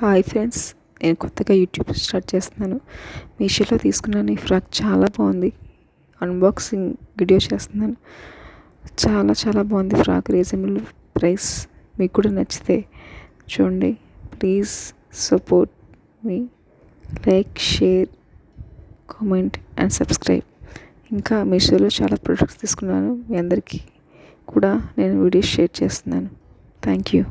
Hi friends, నేను కొత్తగా YouTube start చేస్తున్నాను. మీషోలో తీసుకున్నాను. ఈ ఫ్రాక్ చాలా బాగుంది. అన్బాక్సింగ్ వీడియో చేస్తున్నాను. చాలా చాలా బాగుంది ఫ్రాక్. Reasonable price. మీకు కూడా నచ్చితే చూడండి. Please support me. Like, share, comment and subscribe. ఇంకా మీషోలో చాలా ప్రొడక్ట్స్ తీసుకున్నాను. మీ అందరికీ కూడా నేను వీడియోస్ షేర్ చేస్తున్నాను. Thank you.